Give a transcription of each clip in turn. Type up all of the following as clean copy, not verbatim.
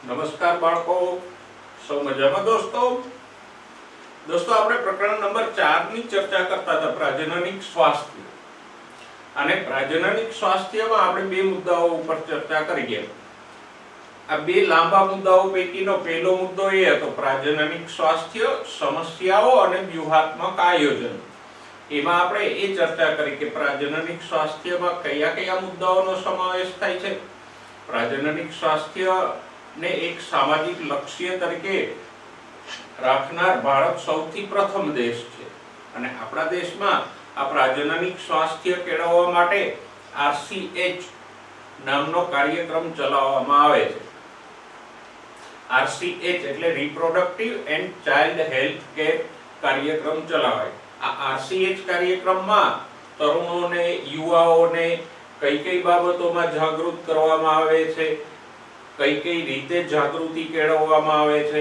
નમસ્કાર બાળકો, સૌ મજામાં? દોસ્તો આપણે પ્રકરણ નંબર 4 ની ચર્ચા કરતા હતા, પ્રજનનિક સ્વાસ્થ્ય. અને પ્રજનનિક સ્વાસ્થ્યમાં આપણે બે મુદ્દાઓ ઉપર ચર્ચા કરી ગયા. આ બે લાંબા મુદ્દાઓ પૈકીનો પહેલો મુદ્દો એ હતો પ્રજનનિક સ્વાસ્થ્ય, સમસ્યાઓ અને વ્યૂહાત્મક આયોજન. એમાં આપણે એ ચર્ચા કરી કે પ્રજનનિક સ્વાસ્થ્યમાં કયા કયા મુદ્દાઓનો સમાવેશ થાય છે. પ્રજનનિક સ્વાસ્થ્ય ને એક સામાજિક લક્ષ્ય તરીકે રાખનાર ભારત સૌથી પ્રથમ દેશ છે. અને આપણા દેશમાં આ પ્રજનનિક સ્વાસ્થ્ય કેળવવા માટે RCH નામનો કાર્યક્રમ ચલાવવામાં આવે છે. RCH એટલે reproductive and child health care કાર્યક્રમ ચલાવાય. આ RCH કાર્યક્રમમાં તરુણોને, યુવાઓને કઈ કઈ બાબતોમાં જાગૃત કરવામાં આવે છે, કઈ રીતે જાગૃતિ કેળવવામાં આવે છે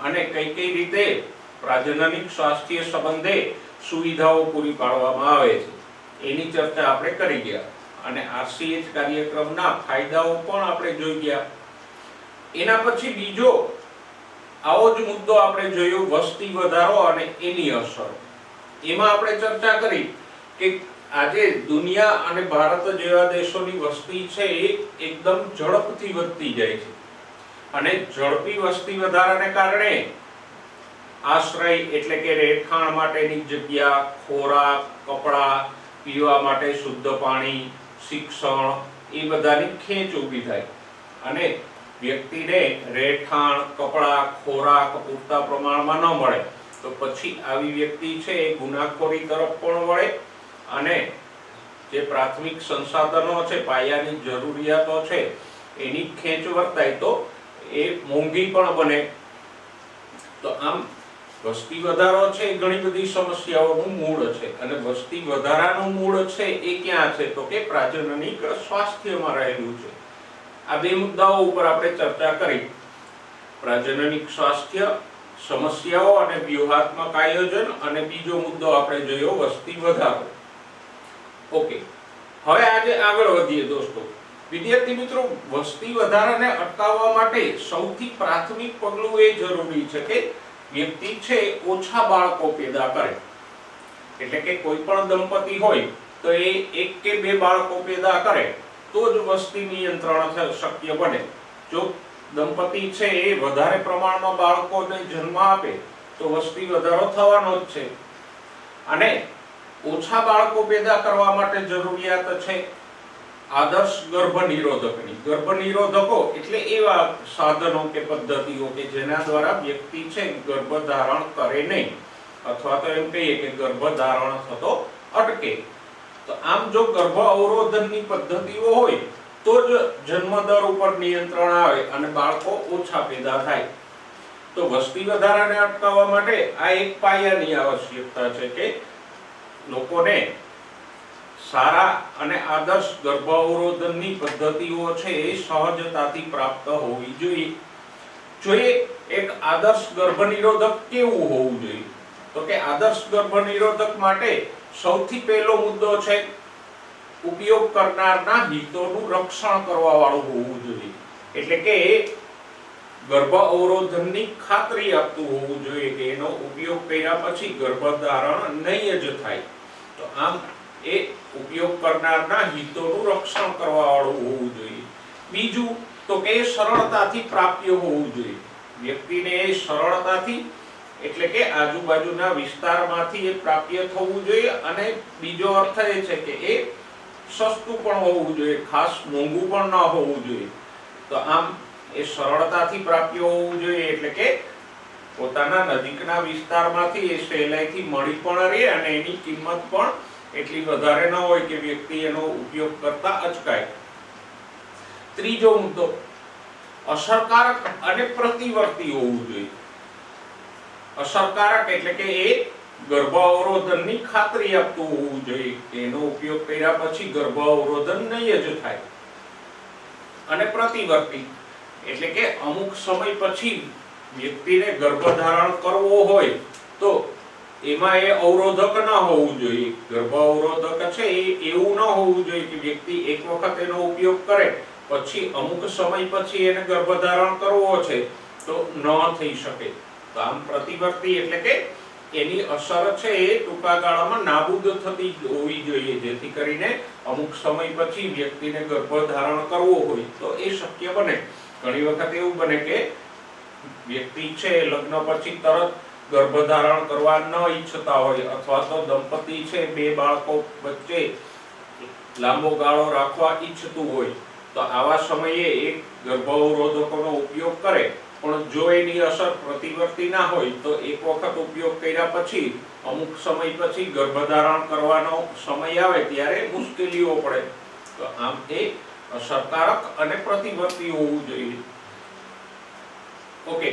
અને કઈ રીતે પ્રજનનિક સ્વાસ્થ્ય સંબંધે સુવિધાઓ પૂરી પાડવામાં આવે છે, એની ચર્ચા આપણે કરી ગયા. અને RCH કાર્યક્રમના ફાયદાઓ પણ આપણે જોઈ ગયા. એના પછી બીજો આવો જ મુદ્દો આપણે જોયો, વસ્તી વધારો અને એની અસર. એમાં આપણે ચર્ચા કરી કે આજે દુનિયા અને ભારત જેવા દેશોની વસ્તી છે એ એકદમ ઝડપથી વધતી જાય છે. અને ઝડપી વસ્તી વધારાને કારણે આશ્રય એટલે કે રહેઠાણ માટેની જગ્યા, ખોરાક, કપડાં, પીવા માટે શુદ્ધ પાણી, શિક્ષણ એ બધાની ખેંચ ઊભી થાય. અને વ્યક્તિને રહેઠાણ, કપડાં, ખોરાક પૂરતા પ્રમાણમાં ન મળે તો પછી આવી વ્યક્તિ છે એ ગુનાખોરી તરફ પણ વળે અને જે પ્રાથમિક સંસાધનો છે, પાયાની જરૂરિયાતો છે એની ખેંચ વર્તાય તો એ મોંઘી પણ બને. તો આમ વસ્તી વધારો છે એ ઘણી બધી સમસ્યાઓનું મૂળ છે. અને વસ્તી વધારાનું મૂળ છે એ ક્યાં છે તો કે પ્રજનનિક સ્વાસ્થ્યમાં રહેલું છે. આ બે મુદ્દાઓ ઉપર આપણે ચર્ચા કરી, પ્રજનનિક સ્વાસ્થ્ય, સમસ્યાઓ અને વ્યૂહાત્મક આયોજન. અને બીજો મુદ્દો આપણે જોયો વસ્તી વધારો. ઓકે, હવે આજે આગળ વધીએ દોસ્તો. વિદ્યાર્થી મિત્રો, વસ્તી વધારાને અટકાવવા માટે સૌથી પ્રાથમિક પગલું એ જરૂરી છે કે વ્યક્તિ છે ઓછા બાળકો પેદા કરે. એટલે કે કોઈ પણ દંપતી હોય તો એ એક કે બે બાળકો પેદા કરે તો જ વસ્તી નિયંત્રણ શક્ય બને. જો દંપતી છે એ વધારે પ્રમાણમાં બાળકોને જન્મ આપે તો વસ્તી વધારો થવાનો જ છે. અને ઓછા બાળકો પેદા કરવા માટે જરૂરિયાત છે આદર્શ ગર્ભ નિરોધકની. ગર્ભ નિરોધકો એટલે એવા સાધનો કે પદ્ધતિઓ કે જેના દ્વારા વ્યક્તિ છે ગર્ભધારણ કરે નહીં, અથવા તો એમ કહીએ કે ગર્ભધારણ થતો અટકે. તો આમ જો ગર્ભ અવરોધનની પદ્ધતિઓ હોય તો જ જન્મદર ઉપર નિયંત્રણ આવે અને બાળકો ઓછા પેદા થાય. તો વસ્તી વધારાને અટકાવવા માટે આ એક પાયાની આવશ્યકતા છે કે લોકોને સારા અને આદર્શ ગર્ભ અવરોધનની પદ્ધતિઓ છે એ સહજતાથી પ્રાપ્ત હોવી જોઈએ. એક આદર્શ ગર્ભ નિરોધક કેવું હોવું જોઈએ તો કે આદર્શ ગર્ભ નિરોધક માટે સૌથી પહેલો મુદ્દો છે ઉપયોગ કરનારના હિતોનું રક્ષણ કરવા વાળું હોવું જોઈએ. એટલે કે ગર્ભ અવરોધનની ખાતરી આપતું હોવું જોઈએ કે એનો ઉપયોગ કર્યા પછી ગર્ભધારણ નહીં જ થાય. તો આમ એ ઉપયોગ કરનારના હિતોનું રક્ષણ કરવા વાળું હોવું જોઈએ. બીજું તો કે સરળતાથી પ્રાપ્ય હોવું જોઈએ. વ્યક્તિને એ સરળતાથી એટલે કે આજુબાજુના વિસ્તારમાંથી એ પ્રાપ્ય થવું જોઈએ. અને બીજો અર્થ એ છે કે એ સસ્તું પણ હોવું જોઈએ, ખાસ મોંઘું પણ ન હોવું જોઈએ. તો આમ એ સરળતાથી પ્રાપ્ય હોવું જોઈએ એટલે કે પોતાના નજીકના વિસ્તારમાંથી એ સહેલાઈથી મળી પણ રહે અને એની કિંમત પણ એટલી વધારે ન હોય કે વ્યક્તિ એનો ઉપયોગ કરતા અચકાય. ત્રીજો મુદ્દો અસરકારક અને પ્રતિવર્તી હોવું જોઈએ. અસરકારક એટલે કે એ ગર્ભ અવરોધનની ખાતરી આપતું હોવું જોઈએ કે એનો ઉપયોગ કર્યા પછી ગર્ભ અવરોધન નહીં જ થાય. અને પ્રતિવર્તી એટલે કે અમુક સમય પછી વ્યક્તિને ગર્ભધારણ કરવો હોય તો એમાં એ અવરોધક ન હોવું જોઈએ. ગર્ભ અવરોધક છે એ એવું ન હોવું જોઈએ કે વ્યક્તિ એક વખત એનો ઉપયોગ કરે પછી અમુક સમય પછી એને ગર્ભધારણ કરવો છે તો ન થઈ શકે. તો આમ પ્રતિવર્તી એટલે કે એની અસર છે એ ટૂંકા ગાળામાં નાબૂદ થતી હોવી જોઈએ, જેથી કરીને અમુક સમય પછી વ્યક્તિને ગર્ભધારણ કરવો હોય તો એ શક્ય બને. ઘણી વખત એવું બને કે વ્યક્તિ છે લગ્ન પછી તરત ગર્ભધારણ કરવા ન ઈચ્છતા હોય, અથવા તો દંપતી છે બે બાળકો વચ્ચે લાંબો ગાળો રાખવા ઈચ્છતું હોય, તો આવા સમયે એક ગર્ભ અવરોધકોનો ઉપયોગ કરે. પણ જો એની અસર પ્રતિવર્તી ના હોય તો એક વખત ઉપયોગ કર્યા પછી અમુક સમય પછી ગર્ભધારણ કરવાનો સમય આવે ત્યારે મુશ્કેલીઓ પડે. તો આમ એ અસરકારક અને પ્રતિવર્તી હોવું જોઈએ. ઓકે,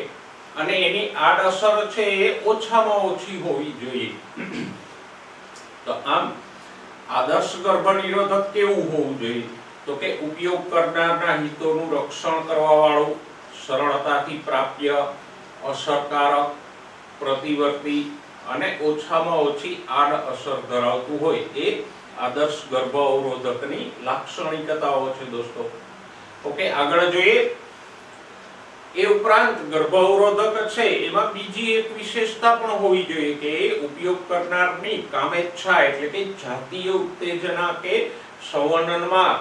અને એની આડઅસર છે એ ઓછામાં ઓછી હોવી જોઈએ. તો આમ આદર્શ ગર્ભ નિરોધક કેવું હોવું જોઈએ? તો કે ઉપયોગ કરનારના હિતોનું રક્ષણ કરવા વાળું, સરળતાથી પ્રાપ્ય, અસરકારક, પ્રતિવર્તી અને ઓછામાં ઓછી આડઅસર ધરાવતું હોય એ આદર્શ ગર્ભ અવરોધકની લાક્ષણિકતાઓ છે દોસ્તો. ઓકે, આગળ જોઈએ. એ ઉપરાંત ગર્ભ અવરોધક છે એમાં બીજી એક વિશેષતા પણ હોવી જોઈએ કે ઉપયોગ કરનારની કામેચ્છા એટલે કે જાતીય ઉત્તેજના કે સંવનનમાં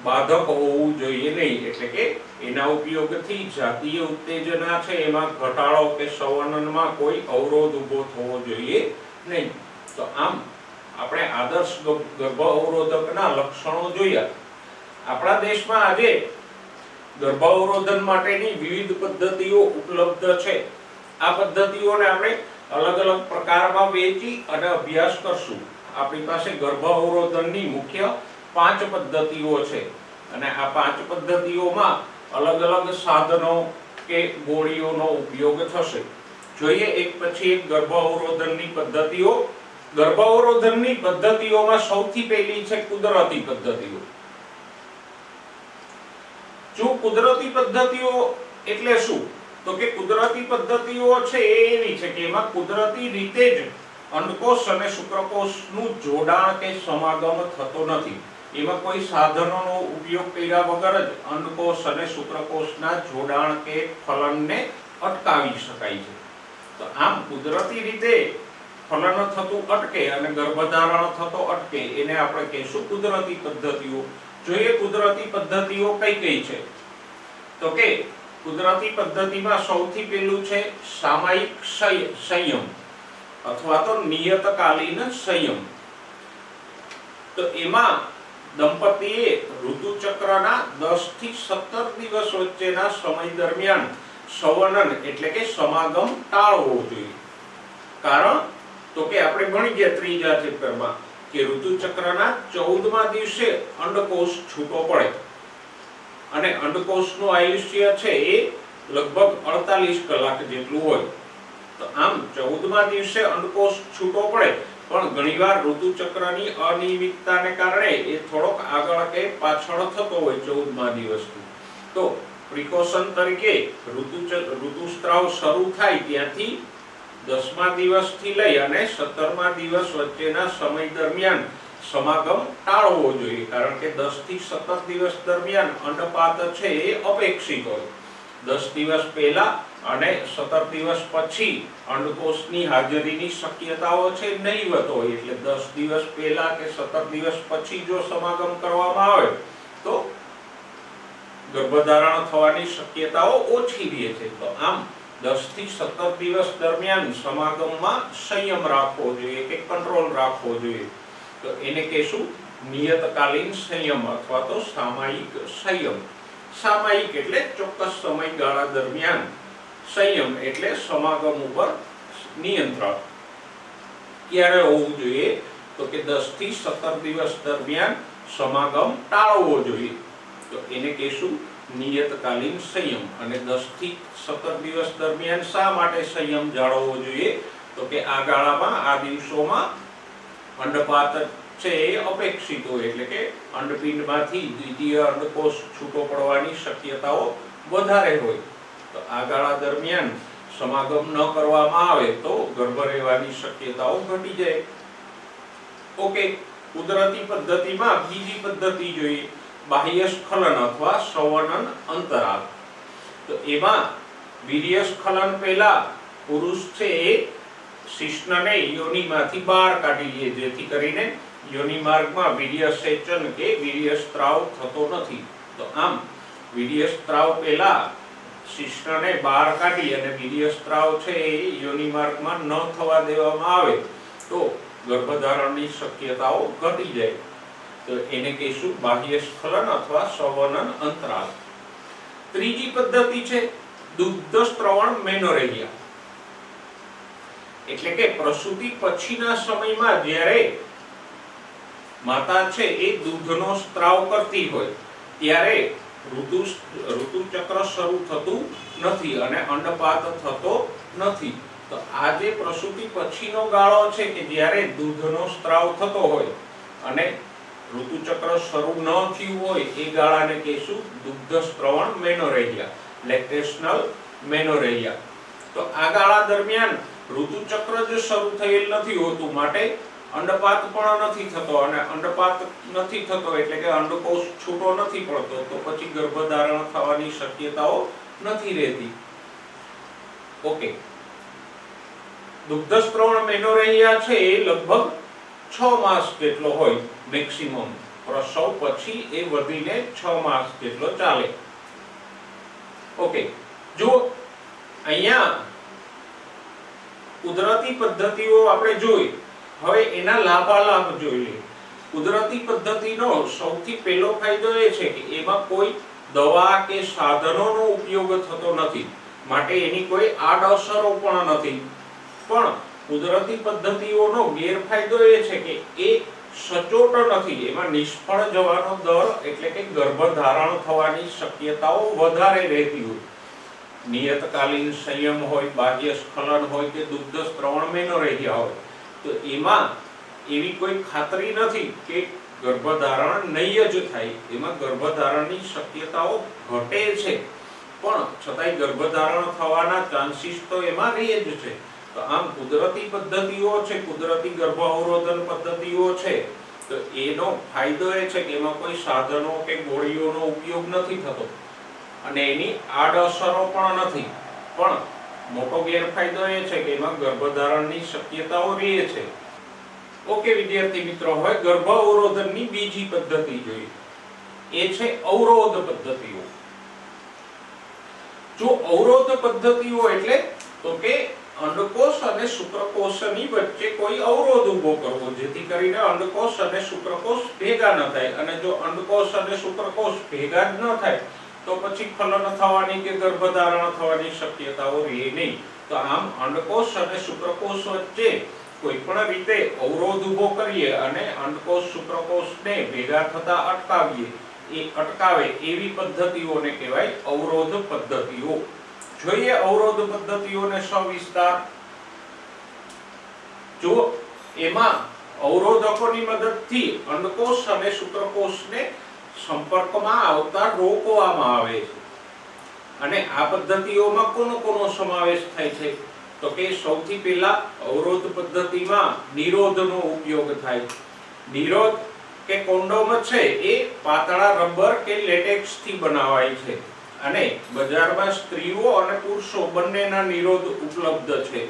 બાધક હોવું જોઈએ નહીં. એટલે કે એના ઉપયોગથી જાતીય ઉત્તેજના છે એમાં ઘટાડો કે સંવનનમાં કોઈ અવરોધ ઊભો થવો જોઈએ નહીં. તો આમ આપણે આદર્શ ગર્ભ અવરોધકના લક્ષણો જોયા. આપણા દેશમાં આજે ગર્ભ અવરોધન માટેની વિવિધ પદ્ધતિઓ ઉપલબ્ધ છે. આ પદ્ધતિઓને આપણે અલગ અલગ પ્રકારમાં વહેંચી અને અભ્યાસ કરશું. આપણી પાસે ગર્ભ અવરોધનની મુખ્ય 5 પદ્ધતિઓ છે અને આ 5 પદ્ધતિઓમાં અલગ અલગ સાધનો કે ગોળીઓનો ઉપયોગ થશે. જોઈએ એક પછી એક ગર્ભ અવરોધનની પદ્ધતિઓ. ગર્ભ અવરોધનની પદ્ધતિઓમાં સૌથી પહેલી છે કુદરતી પદ્ધતિઓ. જો કુદરતી પદ્ધતિઓ એટલે શું? તો કે કુદરતી પદ્ધતિઓ છે એ એવી છે કે એમાં કુદરતી રીતે જ અંડકોષ અને શુક્રકોષનું જોડાણ કે સમાગમ થતો નથી. એમાં કોઈ સાધનોનો ઉપયોગ કર્યા વગર જ અંડકોષ અને શુક્રકોષના જોડાણ કે ફલનને અટકાવી શકાય છે. તો આમ કુદરતી રીતે ફલન થતું અટકે અને ગર્ભધારણ થતો અટકે એને આપણે કહીશું કુદરતી પદ્ધતિઓ. જોઈએ કુદરતી પદ્ધતિઓ કઈ કઈ છે? તો કે કુદરતી પદ્ધતિમાં સૌથી પહેલું છે સામયિક સંયમ અથવા તો નિયતકાલીન સંયમ. તો એમાં દંપતીએ ઋતુચક્રના 10 થી 17 દિવસ વચ્ચેના સમય દરમિયાન સંવનન એટલે કે સમાગમ ટાળવો જોઈએ. કારણ તો કે આપણે ભણી ગયા ત્રીજા ચેપ્ટરમાં કે ઋતુચક્રના 14મા દિવસે અંડકોષ છૂટો પડે અને અંડકોષનું આયુષ્ય છે એ લગભગ 48 કલાક જેટલું હોય. તો આમ 14મા દિવસે અંડકોષ છૂટો પડે, પણ ઘણીવાર ઋતુચક્રની અનિયમિતતાને કારણે એ થોડોક આગળ કે પાછળ થતો હોય 14મા દિવસથી. તો પ્રિકોશન તરીકે ઋતુસ્રાવ શરૂ થાય ત્યાંથી 10મા દિવસથી લઈ અને 17મા દિવસ વચ્ચેના સમય દરમિયાન સમાગમ ટાળવો જોઈએ. કારણ કે 10 થી 17 દિવસ દરમિયાન અંડપાત છે એ અપેક્ષિત હોય. 10 દિવસ પહેલા અને 17 દિવસ પછી અંડકોષની હાજરીની શક્યતાઓ છે નહીવત હોય. એટલે 10 દિવસ પહેલા કે 17 દિવસ પછી જો સમાગમ કરવામાં આવે તો ગર્ભધારણ થવાની શક્યતાઓ ઓછી રહે છે. તો આમ 10 થી 17 દિવસ દરમિયાન સમાગમમાં સંયમ રાખવો જોઈએ કે કંટ્રોલ રાખવો જોઈએ. તો એને કહેશું નિયતકાલીન સંયમ અથવા તો સામયિક સંયમ. સામયિક એટલે ચોક્કસ સમયગાળા દરમિયાન, સંયમ એટલે સમાગમ ઉપર નિયંત્રણ. ક્યારે હોવું જોઈએ? તો કે 10 થી 17 દિવસ દરમિયાન સમાગમ ટાળવો જોઈએ. તો એને કહેશું નિયતકાલીન સંયમ. અને 10 થી 17 દિવસ દરમિયાન શા માટે સંયમ જાળવવો જોઈએ? તો કે આ ગાળામાં, આ દિવસોમાં અંડપાત છે એ અપેક્ષિત હોય. એટલે કે અંડપિંડમાંથી દ્વિતીય અંડકોષ છૂટો પડવાની શક્યતાઓ વધારે હોય. તો આ ગાળા દરમિયાન સમાગમ ન કરવામાં આવે તો ગર્ભ રહેવાની શક્યતાઓ ઘટી જાય. ઓકે, કુદરતી પદ્ધતિમાં બીજી પદ્ધતિ જોઈએ, બાહ્ય સ્ખલન અથવા સંવનન અંતરાલ. તો એમાં વીર્ય સ્ખલન પહેલા પુરુષ છે એ શિશ્નને યોનિમાંથી બહાર કાઢી લે, જેથી કરીને યોનિ માર્ગમાં વીર્ય સેચન કે વીર્ય સ્ત્રાવ થતો નથી. તો આમ વીર્ય સ્ત્રાવ પહેલા શિશ્નને બહાર કાઢી અને વીર્ય સ્ત્રાવ છે એ યોનિ માર્ગમાં ન થવા દેવામાં આવે તો ગર્ભધારણની શક્યતાઓ ઘટી જાય. તો એને કહીશું બાહ્ય સ્ખલન અથવા સંવનન અંતરાલ. ત્રીજી પદ્ધતિ છે દુગ્ધ સ્ત્રવણ મેનોરેહિયા. એટલે કે પ્રસૂતિ પછીના સમયમાં જ્યારે માતા છે એ દૂધનો સ્ત્રાવ કરતી હોય ત્યારે ઋતુચક્ર શરૂ થતું નથી અને અંડપાત થતો નથી. તો આ જે પ્રસૂતિ પછીનો ગાળો છે કે જ્યારે દૂધનો સ્ત્રાવ થતો હોય અને ઋતુચક્ર શરૂ ન થયું હોય એ ગાળાને કહીશું દુગ્ધ સ્ત્રવણ મેનોરેહિયા, લેક્ટેશનલ મેનોરેહિયા. તો આ ગાળા દરમિયાન ઋતુચક્ર જ શરૂ થયેલ નથી હોતું, માટે અંડપાત પણ નથી થતો અને અંડપાત નથી થતો એટલે કે અંડકોષ છૂટો નથી પડતો, તો પછી ગર્ભધારણ થવાની શક્યતાઓ નથી રહેતી. ઓકે, દુગ્ધ સ્ત્રવણ મેનોરેહિયા છે એ લગભગ 6 માસ જેટલો હોય મેક્સિમમ. પ્રસવ પછી એ વધીને 6 માસ જેટલો ચાલે. ઓકે, જો અહીંયા કુદરતી પદ્ધતિઓ આપણે જોઈ, હવે એના લાભાલાભ જોઈ લઈએ. કુદરતી પદ્ધતિનો સૌથી પહેલો ફાયદો એ છે કે એમાં કોઈ દવા કે સાધનોનો ઉપયોગ થતો નથી, માટે એની કોઈ આડઅસરો પણ નથી. પણ કુદરતી પદ્ધતિઓનો ગેરફાયદો એ છે કે એ સચોટ નથી, એમાં નિષ્ફળ જવાનો દર એટલે કે ગર્ભધારણ થવાની શક્યતાઓ વધારે રહેતી હોય. નિયતકાલીન સંયમ હોય, બાહ્ય સ્ખલન હોય કે દુગ્ધ સ્ત્રવણ મેનોરેહિયા હોય, તો એમાં એવી કોઈ ખાતરી નથી કે ગર્ભધારણ નહીં જ થાય. એમાં ગર્ભધારણની શક્યતાઓ ઘટે છે, પણ છતાંય ગર્ભધારણ થવાના ચાન્સીસ તો એમાં રહે જ છે. તો આમ કુદરતી પદ્ધતિઓ છે, કુદરતી ગર્ભ અવરોધન પદ્ધતિઓ છે, તો એનો ફાયદો એ છે કે એમાં કોઈ સાધનો કે ગોળીઓનો ઉપયોગ નથી થતો અને એની આડઅસરો પણ નથી. પણ મોટો ગેરફાયદો એ છે કે એમાં ગર્ભધારણની શક્યતાઓ રહે છે. ઓકે વિદ્યાર્થી મિત્રો, હવે ગર્ભ અવરોધનની બીજી પદ્ધતિ જોઈએ, એ છે અવરોધ પદ્ધતિઓ. જો અવરોધ પદ્ધતિઓ એટલે તો કે અંડકોષ અને શુક્રકોષની વચ્ચે કોઈ અવરોધ ઊભો કરવો, જેથી કરીને અંડકોષ અને શુક્રકોષ ભેગા ન થાય. અને જો અંડકોષ અને શુક્રકોષ ભેગા જ ન થાય તો પછી ફલન થવાની કે ગર્ભધારણ થવાની શક્યતાઓ રહે નહીં. તો આમ અંડકોષ અને શુક્રકોષ વચ્ચે કોઈ પણ રીતે અવરોધ ઊભો કરીએ અને અંડકોષ શુક્રકોષને ભેગા થતા અટકાવીએ, એ અટકાવે એવી પદ્ધતિઓને કહેવાય અવરોધ પદ્ધતિઓ. જોઈએ અવરોધ પદ્ધતિઓને સવિસ્તાર. જો એમાં અવરોધકોની મદદથી અંડકોષ અને શુક્રકોષને સંપર્કમાં આવતા રોકવામાં આવે છે. અને આ પદ્ધતિઓમાં કોનો સમાવેશ થાય છે? તો કે સૌથી પહેલા અવરોધ પદ્ધતિમાં નિરોધનો ઉપયોગ થાય. નિરોધ કે કોન્ડોમ છે એ પાતળા રબર કે લેટેક્સ થી બનાવાય છે અને બજારમાં સ્ત્રીઓ અને પુરુષો બંનેના નિરોધ ઉપલબ્ધ છે,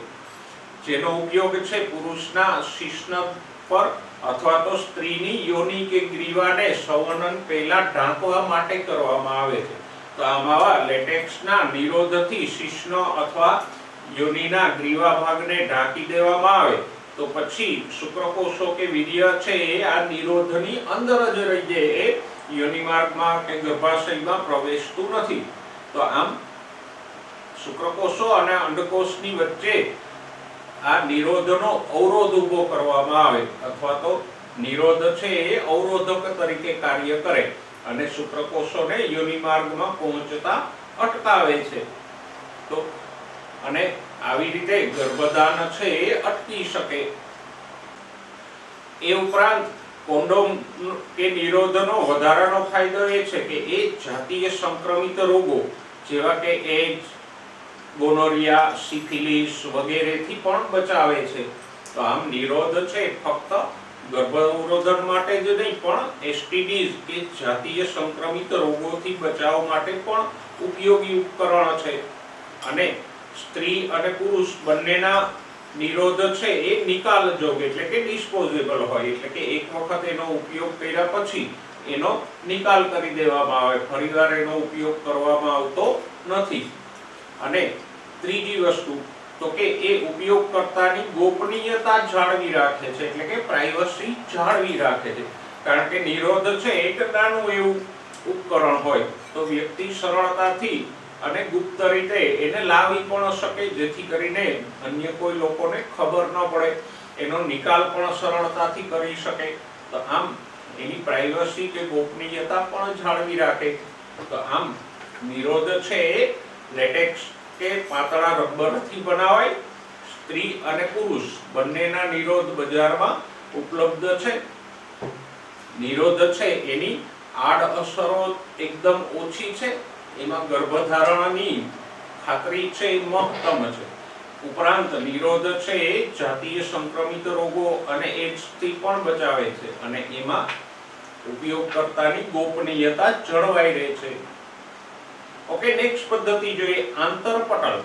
જેનો ઉપયોગ છે પુરુષના શિશ્ન પર અથવા તો સ્ત્રીની યોનિ કે ગ્રીવાને સંવનન પહેલા ઢાંકવા માટે કરવામાં આવે છે. તો આમાં લેટેક્સના નિરોધથી શિશ્ન અથવા યોનિના ગ્રીવા ભાગને ઢાંકી દેવામાં આવે તો પછી શુક્રકોષો કે વીર્ય છે એ આ નિરોધની અંદર જ રહી જાય, એ યોનિ માર્ગમાં કે ગર્ભાશયમાં પ્રવેશતું નથી. તો આમ શુક્રકોષો અને અંડકોષની વચ્ચે આ નિરોધનો અવરોધ ઊભો કરવામાં આવે અથવા તો નિરોધ છે એ અવરોધક તરીકે કાર્ય કરે અને શુક્રકોષોને યોનિ માર્ગમાં પહોંચતા અટકાવે છે. તો અને આવી રીતે ગર્ભધાન છે એ અટકી શકે. એ ઉપરાંત કોન્ડોમ કે નિરોધનો વધારાનો ફાયદો એ છે કે એ જાતીય સંક્રમિત રોગો જેવા કે એઇડ્સ, ગોનોરિયા, સિફિલિસ વગેરેથી પણ બચાવે છે. તો આમ નિરોધ છે ફક્ત ગર્ભાવરોધન માટે જ નહીં પણ એસટીડીઝ કે જાતીય સંક્રમિત રોગોથી બચાવ માટે પણ ઉપયોગી ઉપકરણ છે. અને સ્ત્રી અને પુરુષ બંનેના નિરોધ છે એ નિકાલજોગ એટલે કે ડિસ્પોઝેબલ હોય, એટલે કે એક વખત એનો ઉપયોગ કર્યા પછી એનો નિકાલ કરી દેવામાં આવે, ફરીવાર એનો ઉપયોગ કરવામાં આવતો નથી. અને ત્રીજી વસ્તુ તો કે એ ઉપયોગકર્તાની ગોપનીયતા જાળવી રાખે છે, એટલે કે પ્રાઇવસી જાળવી રાખે છે. કારણ કે નિરોધ છે એક નાનું એવું ઉપકરણ હોય તો વ્યક્તિ સરળતાથી અને ગુપ્ત રીતે એને લાવી પણ શકે, જેથી કરીને અન્ય કોઈ લોકોને ખબર ન પડે, એનો નિકાલ પણ સરળતાથી કરી શકે. તો આમ એની પ્રાઇવસી કે ગોપનીયતા પણ જાળવી રાખે. તો આમ નિરોધ છે એ લેટેક્સ કે પાતળા રબરથી બનાવાય. સ્ત્રી અને પુરુષ બંનેના નિરોધ બજારમાં ઉપલબ્ધ છે. નિરોધ છે એની આડઅસરો એકદમ ઓછી છે, એમાં ગર્ભધારણની ખાતરી છે એ મહત્તમ છે. ઉપરાંત નિરોધ છે એ જાતીય સંક્રમિત રોગો અને એડ્સથી પણ બચાવે છે અને એમાં ઉપયોગકર્તાની ગોપનીયતા જળવાઈ રહે છે. ઓકે, નેક્સ્ટ પદ્ધતિ જોઈએ આંતરપટલ.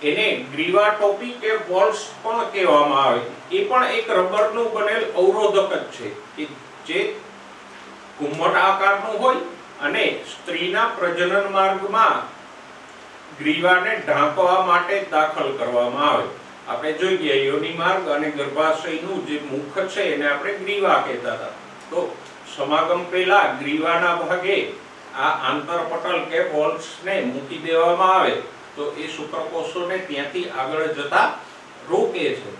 એને ગ્રીવા ટોપી કે વોલ્સ પણ કહેવામાં આવે. એ પણ એક રબરનું બનેલ અવરોધક જ છે કે જે ઘુમ્મટ આકારનું હોય અને સ્ત્રીના પ્રજનન માર્ગમાં ગ્રીવાને ઢાંકવા માટે દાખલ કરવામાં આવે. આપણે જોઈએ યોનિ માર્ગ અને ગર્ભાશયનું જે મુખ છે એને આપણે ગ્રીવા કહેતા હતા. તો સમાગમ પહેલા ગ્રીવાના ભાગે આ આંતરપટલ કે વોલ્સને મૂકી દેવામાં આવે તો એ શુક્રકોષોને ત્યાંથી આગળ જતા રોકે છે.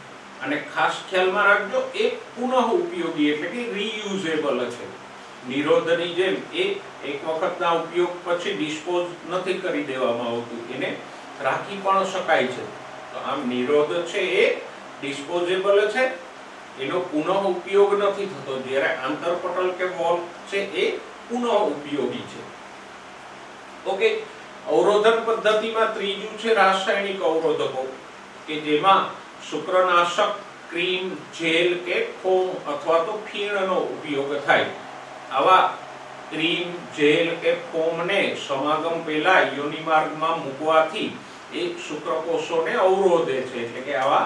અને ખાસ ખ્યાલમાં રાખજો એ પુનઃ ઉપયોગી એટલે કે રીયુઝેબલ છે. નિરોધની જેમ એ એક વખતના ઉપયોગ પછી ડિસ્પોઝ નથી કરી દેવામાં આવતું, એને રાખી પણ શકાય છે. તો આમ નિરોધ છે એ ડિસ્પોઝેબલ છે, એનો પુનઃ ઉપયોગ નથી થતો, જ્યારે આંતરપટલ કે વોલ છે એ પુનઃ ઉપયોગી છે. ઓકે, અવરોધન પદ્ધતિમાં ત્રીજું છે રાસાયણિક અવરોધકો કે જેમાં શુક્રનાશક, ક્રીમ, જેલ કે ફોમ અથવા તો ફીણનો ઉપયોગ થાય. આવા ક્રીમ, જેલ કે ફોમને સમાગમ પહેલા યોનિ માર્ગમાં મૂકવાથી એ શુક્રકોષોને અવરોધે છે, એટલે કે આવા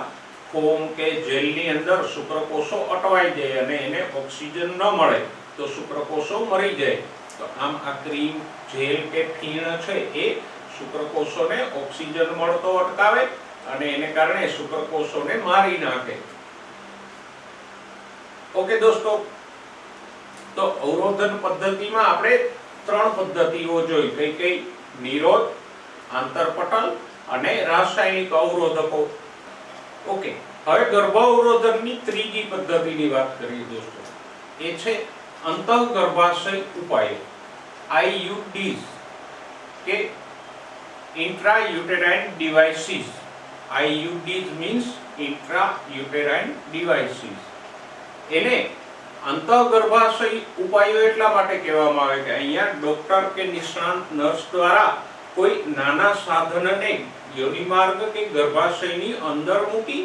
ફોમ કે જેલની અંદર શુક્રકોષો અટવાઈ જાય અને એને ઓક્સિજન ન મળે તો શુક્રકોષો મરી જાય. તો આમ આ ક્રીમ, જેલ કે ફીણ છે એ શુક્રકોષોને ઓક્સિજન મળતો અટકાવે અને એને કારણે શુક્રકોષોને મારી નાખે. ઓકે દોસ્તો, તો અવરોધન પદ્ધતિમાં આપણે ત્રણ પદ્ધતિઓ જોઈ. કઈ કઈ? નિરોધ, આંતરપટલ અને રાસાયણિક અવરોધકો. ઓકે, હવે ગર્ભાવરોધનની ત્રીજી પદ્ધતિની વાત કરીએ દોસ્તો. એ છે અંતઃગર્ભાશય ઉપાયો, આઈયુડીઝ કે intrauterine devices. IUDs means intrauterine devices. એને અંતઃગર્ભાશય ઉપાયો એટલા માટે કહેવામાં આવે કે અહીંયા ડોક્ટર કે નિષ્ણાંત નર્સ દ્વારા કોઈ નાના સાધનને યોનિ માર્ગ કે ગર્ભાશયની અંદર મૂકી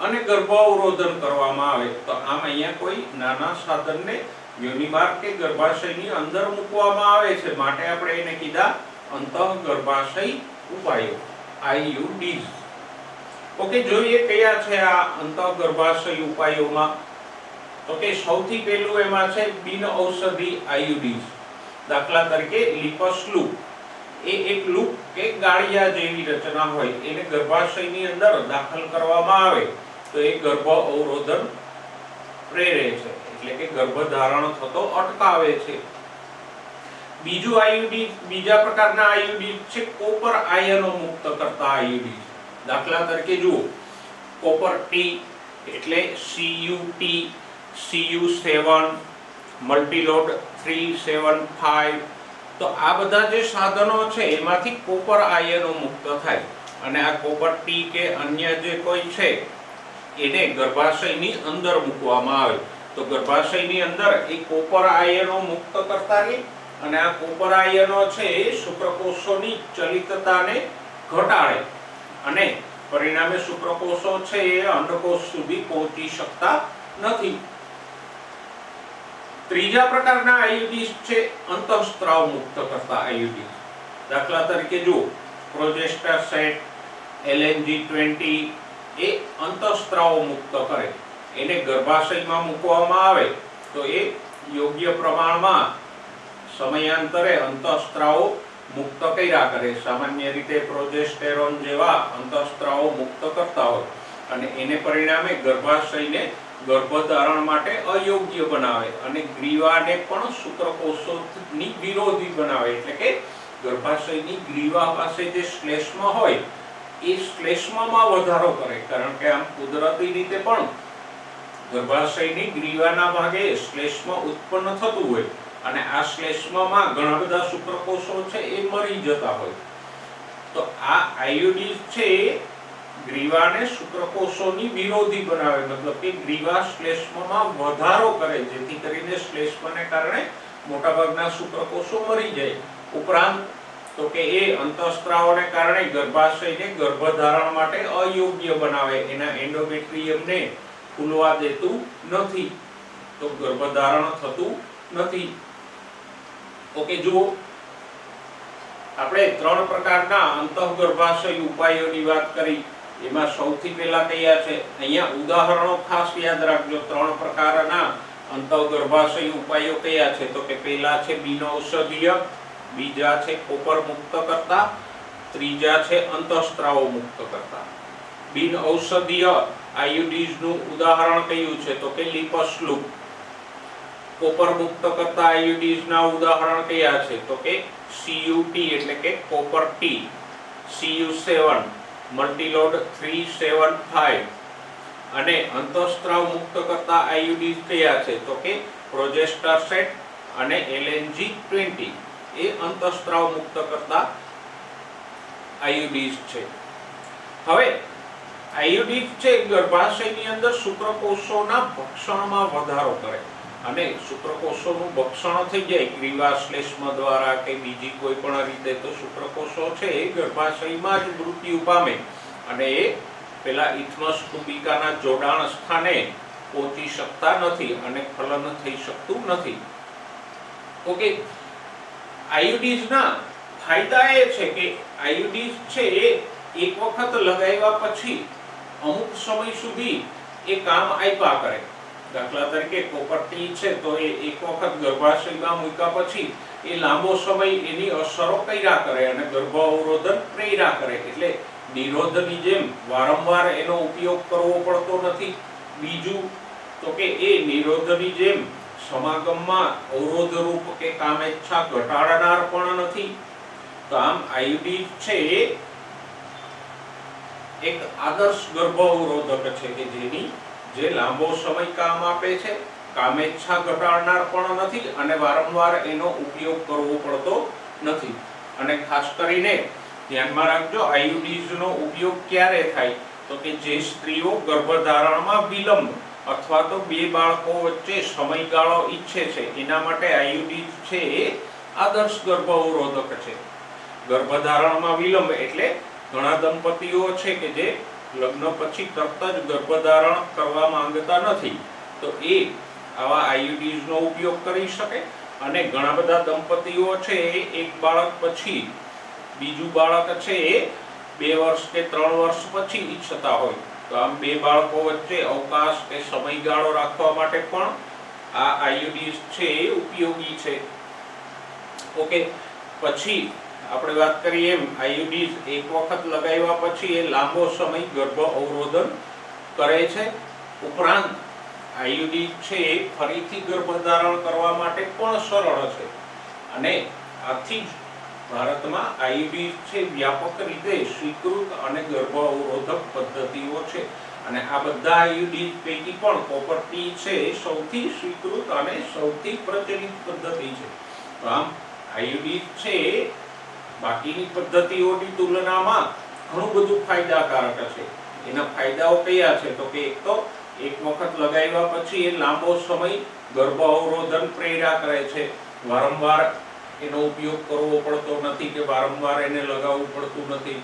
અને ગર્ભાવરોધન કરવામાં આવે. તો આમ અહીંયા કોઈ નાના સાધનને યોનિ માર્ગ કે ગર્ભાશયની અંદર મૂકવામાં આવે છે, માટે આપણે એને કીધા અંતઃગર્ભાશય ઉપાયો, આઈયુડીઝ. ઓકે, જોઈએ કયા છે આ અંતઃગર્ભાશય ઉપાયોમાં. તો કે સૌથી પહેલું એમાં છે બિન ઔષધિ આઈયુડીઝ. દાખલા તરીકે લિપસ લૂપ. એ એક લૂપ કે ગાળિયા જેવી રચના હોય, એને ગર્ભાશયની અંદર દાખલ કરવામાં આવે તો એ ગર્ભ અવરોધન પ્રેરે છે, એટલે કે ગર્ભધારણ થતો અટકાવે છે. બીજું આઈયુડી, બીજા પ્રકારના આઈયુડી છે કોપર આયનો મુક્ત કરતા આઈયુડી. દાખલા તરીકે જુઓ કોપર ટી એટલે CuT, Cu7, મલ્ટીલોડ 375. તો આ બધા જે સાધનો છે એમાંથી કોપર આયનો મુક્ત થાય અને આ કોપર ટી કે અન્ય જે કોઈ છે એને ગર્ભાશયની અંદર મૂકવામાં આવે તો ગર્ભાશયની અંદર એ કોપર આયનો મુક્ત કરતા રહે અને આ કોપર આયનો છે એ શુક્રકોષોની ચલિતતાને ઘટાડે અને પરિણામે શુક્રકોષો છે એ અંડકોષ સુધી પહોંચી શકતા નથી. ત્રીજા પ્રકારના આયુડીસ છે અંતઃસ્ત્રાવ મુક્ત કરતા આયુડીસ. દાખલા તરીકે જો પ્રોજેસ્ટાસેટ, LNG-20 એ અંતઃસ્ત્રાવ મુક્ત કરે. એને ગર્ભાશયમાં મૂકવામાં આવે તો એ યોગ્ય પ્રમાણમાં સમયાંતરે અંતઃસ્ત્રાવ મુક્ત કર્યા કરે. સામાન્ય રીતે પ્રોજેસ્ટેરોન જેવા અંતઃસ્ત્રાવો મુક્ત કરતા હોય અને એને પરિણામે ગર્ભાશયને ગર્ભધારણ માટે અયોગ્ય બનાવે અને ગ્રીવાને પણ શુક્રકોષોની વિરોધી બનાવે. એટલે કે ગર્ભાશયની ગ્રીવા પાસે જે શ્લેષ્મ હોય એ શ્લેષ્મમાં વધારો કરે. કારણ કે આમ કુદરતી રીતે પણ ગર્ભાશયની ગ્રીવાના ભાગે શ્લેષ્મ ઉત્પન્ન થતું હોય અને આ શ્લેષ્મમાં ઘણા બધા શુક્રકોષો છે એ મરી જતા હોય. તો આ આયુડીન છે ગ્રીવાને શુક્રકોષોની વિરોધી બનાવે. મતલબ કે ગ્રીવા શ્લેષ્મમાં વધારો કરે જેથી કરીને શ્લેષ્મને કારણે મોટાભાગના શુક્રકોષો મરી જાય. ઉપરાંત તો કે એ અંતઃસ્ત્રાવોને કારણે ગર્ભાશયને ગર્ભધારણ માટે અયોગ્ય બનાવે. એના એન્ડોમેટ્રિયમને ફૂલવા દેતું નથી તો ગર્ભધારણ થતું નથી. ઓકે, જુઓ આપણે 3 પ્રકારના અંતઃગર્ભાશય ઉપાયોની વાત કરી. એમાં સૌથી પહેલા કયા છે? અહીંયા ઉદાહરણો ખાસ યાદ રાખજો. 3 પ્રકારના અંતઃગર્ભાશય ઉપાયો કયા છે? તો કે પહેલા છે બિનઔષધીય, બીજા છે કોપર મુક્ત કરતા, ત્રીજા છે અંતઃસ્ત્રાવો મુક્ત કરતા. બિનઔષધીય આયુડીઝનું ઉદાહરણ કયું છે? તો કે લિપસલુપ. કોપર મુક્ત કરતા આયુડીઝના ઉદાહરણ કયા છે? તો કે CUT એટલે કે કોપર ટી, CU7, મલ્ટીલોડ 375. અને અંતઃસ્ત્રાવ મુક્ત કરતા આયુડીઝ કયા છે? તો કે પ્રોજેસ્ટાસેટ અને LNG-20 એ અંતઃસ્ત્રાવ મુક્ત કરતા આયુડીઝ છે. હવે આયુડીન છે ગર્ભાશયની અંદર શુક્રકોષોના ભક્ષણમાં વધારો કરે અને શુક્રકોષોનું ભક્ષણ થઈ જાય ગ્રીવા શ્લેષ્મ દ્વારા કે બીજી કોઈ પણ રીતે તો શુક્રકોષો છે એ ગર્ભાશયમાં જ મૃત્યુ પામે અને એ પેલા ઇથમસ ટુબિકાના જોડાણ સ્થાને પહોંચી શકતા નથી અને ફલન થઈ શકતું નથી. ઓકે, આયુડીઝના ફાયદા એ છે કે આયુડીઝ છે એ એક વખત લગાવ્યા પછી અમુક સમય સુધી એ કામ આપ્યા કરે. દાખલા તરીકે કોપર ટી છે તો એ એક વખત ગર્ભાશયમાં મૂક્યા પછી એ લાંબો સમય એની અસરો કર્યા કરે અને ગર્ભ અવરોધન પ્રેર્યા કરે. એટલે નિરોધની જેમ વારંવાર એનો ઉપયોગ કરવો પડતો નથી. બીજું તો કે એ નિરોધની જેમ સમાગમમાં અવરોધરૂપ કે કામેચ્છા ઘટાડનાર પણ નથી. તો આમ આયુડીન છે એક આદર્શ ગર્ભ અવરોધક છે કે જેની જે લાંબો સમય કામ આપે છે, કામેચ્છા ઘટાડનાર પણ નથી અને વારંવાર એનો ઉપયોગ કરવો પડતો નથી. અને ખાસ કરીને ધ્યાનમાં રાખજો આયુડીઝનો ઉપયોગ ક્યારે થાય? તો કે જે સ્ત્રીઓ ગર્ભધારણમાં વિલંબ અથવા તો બે બાળકો વચ્ચે સમયગાળો ઈચ્છે છે એના માટે આયુડીઝ છે એ આદર્શ ગર્ભ અવરોધક છે. ગર્ભધારણમાં વિલંબ એટલે ઘણા દંપતીઓ છે કે જે લગ્ન પછી તરત જ ગર્ભધારણ કરવા માંગતા નથી તો એ આવા આયુડીઝનો ઉપયોગ કરી શકે. અને ઘણા બધા દંપતીઓ છે એક બાળક પછી બીજું બાળક છે એ 2 વર્ષ કે 3 વર્ષ પછી ઈચ્છતા હોય તો આમ બે બાળકો વચ્ચે અવકાશ કે સમયગાળો રાખવા માટે પણ આ આયુડીઝ છે એ ઉપયોગી છે. ઓકે, પછી આપણે વાત કરીએ એમ આયુડીઝ એક વખત લગાવ્યા પછી એ લાંબો સમય ગર્ભ અવરોધન કરે છે. ઉપરાંત આયુડીઝ છે એ ફરીથી ગર્ભધારણ કરવા માટે પણ સરળ છે અને આથી જ ભારતમાં આયુડીઝ છે વ્યાપક રીતે સ્વીકૃત અને ગર્ભ અવરોધક પદ્ધતિઓ છે. અને આ બધા આયુડીઝ પૈકી પણ કોપર ટી છે સૌથી સ્વીકૃત અને સૌથી પ્રચલિત પદ્ધતિ છે. તો આમ આયુડીઝ છે બાકીની પદ્ધતિઓની તુલનામાં ઘણું બધું ફાયદાકારક છે. એના ફાયદાઓ કયા છે? તો કે એક તો એક વખત લગાવ્યા પછી એ લાંબો સમય ગર્ભ અવરોધન પ્રેર્યા કરે છે. વારંવાર એનો ઉપયોગ કરવો પડતો નથી કે વારંવાર એને લગાવવું પડતું નથી.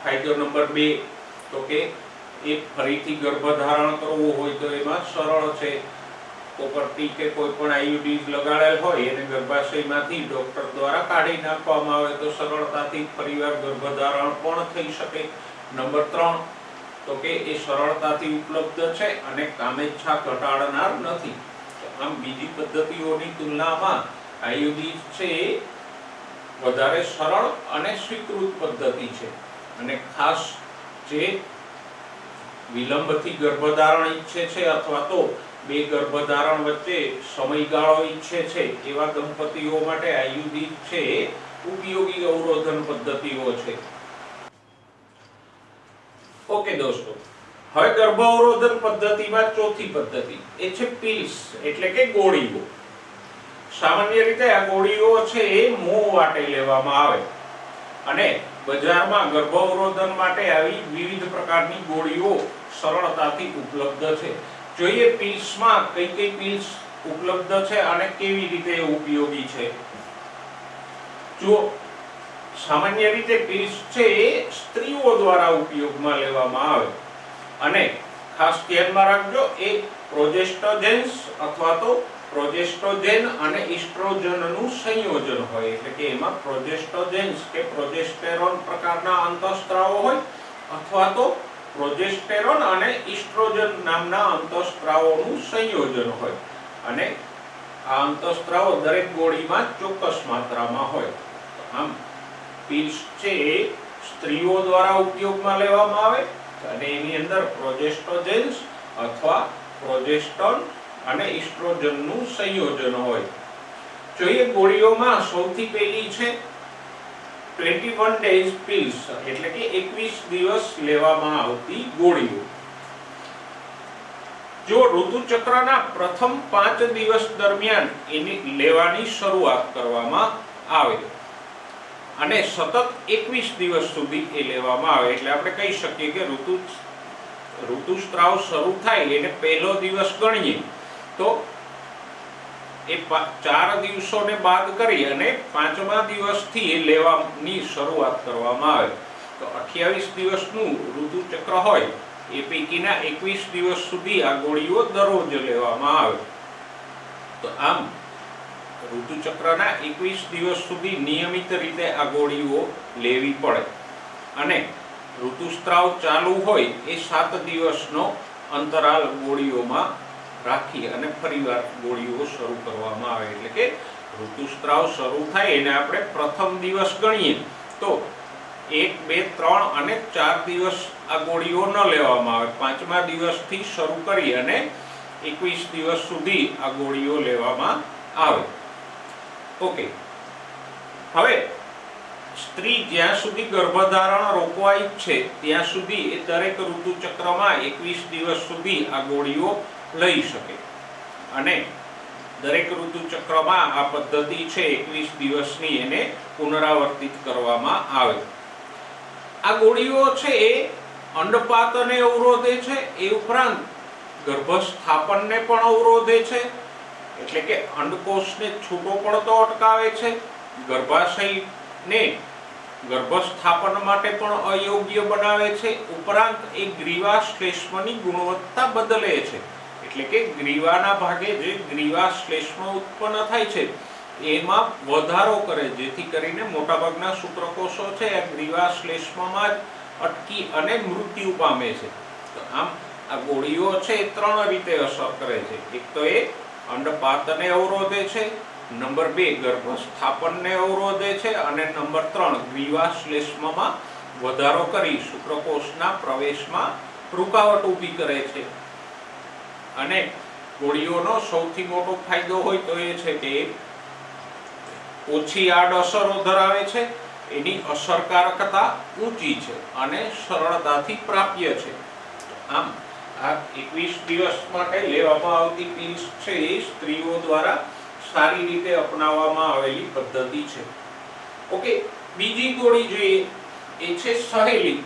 ફાયદો નંબર 2 તો કે એક ફરીથી ગર્ભધારણ કરવું હોય તો એમાં સરળ છે. કોપરટી કે કોઈ પણ આઈયુડી લગાડેલ હોય એને ગર્ભાશયમાંથી ડોક્ટર દ્વારા કાઢી નાખવામાં આવે તો સરળતાથી ફરીવાર ગર્ભધારણ પણ થઈ શકે. નંબર 3 તો કે એ સરળતાથી ઉપલબ્ધ છે અને કામેચ્છા ઘટાડનાર નથી. આમ બીજી પદ્ધતિઓની તુલનામાં આઈયુડી છે વધારે સરળ અને સ્વીકૃત પદ્ધતિ છે. અને ખાસ જે વિલંબથી ગર્ભધારણ ઈચ્છે છે અથવા તો બે ગર્ભધારણ વચ્ચે સમયગાળો ઈચ્છે છે એવા દંપતીઓ માટે આઈયુડી છે ઉપયોગી અવરોધન પદ્ધતિઓ છે. ઓકે દોસ્તો, હવે ગર્ભ અવરોધન પદ્ધતિમાં ચોથી પદ્ધતિ એ છે પિલ્સ એટલે કે ગોળીઓ. સામાન્ય રીતે આ ગોળીઓ છે એ મોં વાટે લેવામાં આવે અને બજારમાં ગર્ભ અવરોધન માટે આવી વિવિધ પ્રકારની ગોળીઓ સરળતાથી ઉપલબ્ધ છે. જોઈએ પિલ્સમાં કઈ કઈ પિલ્સ ઉપલબ્ધ છે અને કેવી રીતે ઉપયોગી છે. જો સામાન્ય રીતે પિલ્સ છે એ સ્ત્રીઓ દ્વારા ઉપયોગમાં લેવામાં આવે અને ખાસ ધ્યાનમાં રાખજો એ પ્રોજેસ્ટોજેન્સ અથવા તો પ્રોજેસ્ટોજેન અને ઇસ્ટ્રોજનનું સંયોજન હોય એટલે કે એમાં પ્રોજેસ્ટોજેન્સ કે પ્રોજેસ્ટેરોન પ્રકારના અંતઃસ્ત્રાવો હોય અથવા તો પ્રોજેસ્ટેરોન અને ઇસ્ટ્રોજન નામના અંતઃસ્ત્રાવોનું સંયોજન હોય અને આ અંતઃસ્ત્રાવો દરેક ગોળીમાં ચોક્કસ માત્રામાં હોય. આમ પિલ્સ છે એ સ્ત્રીઓ દ્વારા ઉપયોગમાં લેવામાં આવે અને એની અંદર પ્રોજેસ્ટોજેન્સ અથવા પ્રોજેસ્ટોન અને ઇસ્ટ્રોજનનું સંયોજન હોય. જોઈએ ગોળીઓમાં સૌથી પહેલી છે 21 days પિલ્સ એટલે કે 21 દિવસ લેવામાં આવતી ગોળીઓ. જો ઋતુચક્રના પ્રથમ 5 દિવસ દરમિયાન એની લેવાની શરૂઆત કરવામાં આવે અને સતત 21 દિવસ સુધી એ લેવામાં આવે એટલે આપણે કહી શકીએ કે ઋતુસ્ત્રાવ શરૂ થાય એને પહેલો દિવસ ગણીએ તો એ 4 દિવસોને બાદ કરી અને 5મા દિવસથી લેવાની શરૂઆત કરવામાં આવે તો 28 દિવસનું ઋતુચક્ર હોય એ પૈકીના 21 દિવસ સુધી આ ગોળીઓ દરરોજ લેવામાં આવે. તો આમ ઋતુચક્રના 21 દિવસ સુધી નિયમિત રીતે આ ગોળીઓ લેવી પડે અને ઋતુસ્ત્રાવ ચાલુ હોય એ 7 દિવસનો અંતરાલ ગોળીઓમાં રાખી અને ફરીવાર ગોળીઓ શરૂ કરવામાં આવે એટલે કે ઋતુસ્ત્રાવ શરૂ થાય એને આપણે પ્રથમ દિવસ ગણીએ તો 1, 2, 3 અને 4 દિવસ આ ગોળીઓ ન લેવામાં આવે. 5મા દિવસથી શરૂ કરી અને 21 દિવસ સુધી આ ગોળીઓ લેવામાં આવે. ઓકે, હવે સ્ત્રી જ્યાં સુધી ગર્ભધારણ રોકવા ઈચ્છે ત્યાં સુધી એ દરેક ઋતુચક્રમાં 21 દિવસ સુધી આ ગોળીઓ લઈ શકે અને દરેક ઋતુચક્રમાં આ પદ્ધતિ છે 21 દિવસની એને પુનરાવર્તિત કરવામાં આવે. આ ગોળીઓ છે એ અંડપાતને અવરોધે છે એ ઉપરાંત ગર્ભસ્થાપનને પણ અવરોધે છે એટલે કે અંડકોષને છૂટો પડતો અટકાવે છે, ગર્ભાશયને ગર્ભસ્થાપન માટે પણ અયોગ્ય બનાવે છે, ઉપરાંત એ ગ્રીવા શ્લેષ્મની ગુણવત્તા બદલે છે એટલે કે ગ્રીવાના ભાગે જે ગ્રીવા શ્લેષ્મ ઉત્પન્ન થાય છે એમાં વધારો કરે જેથી કરીને મોટાભાગના શુક્રકોષો છે એ ગ્રીવા શ્લેષ્મમાં જ અટકી અને મૃત્યુ પામે છે. તો આમ આ ગોળીઓ છે એ 3 રીતે અસર કરે છે. એક તો એ અંડપાતને અવરોધે છે, નંબર 2 ગર્ભસ્થાપનને અવરોધે છે અને નંબર 3 ગ્રીવા શ્લેષ્મમાં વધારો કરી શુક્રકોષના પ્રવેશમાં રૂકાવટ ઊભી કરે છે. અને ગોળીઓનો સૌથી મોટો ફાયદો હોય તો એ છે કે ઓછી આડઅસરો ધરાવે છે, એની અસરકારકતા ઊંચી છે અને સરળતાથી પ્રાપ્ય છે. આમ આ 21 દિવસ માટે લેવામાં આવતી પિલ્સ છે એ સ્ત્રીઓ દ્વારા સારી રીતે અપનાવવામાં આવેલી પદ્ધતિ છે. ઓકે, બીજી ગોળી જોઈએ એ છે સહેલી.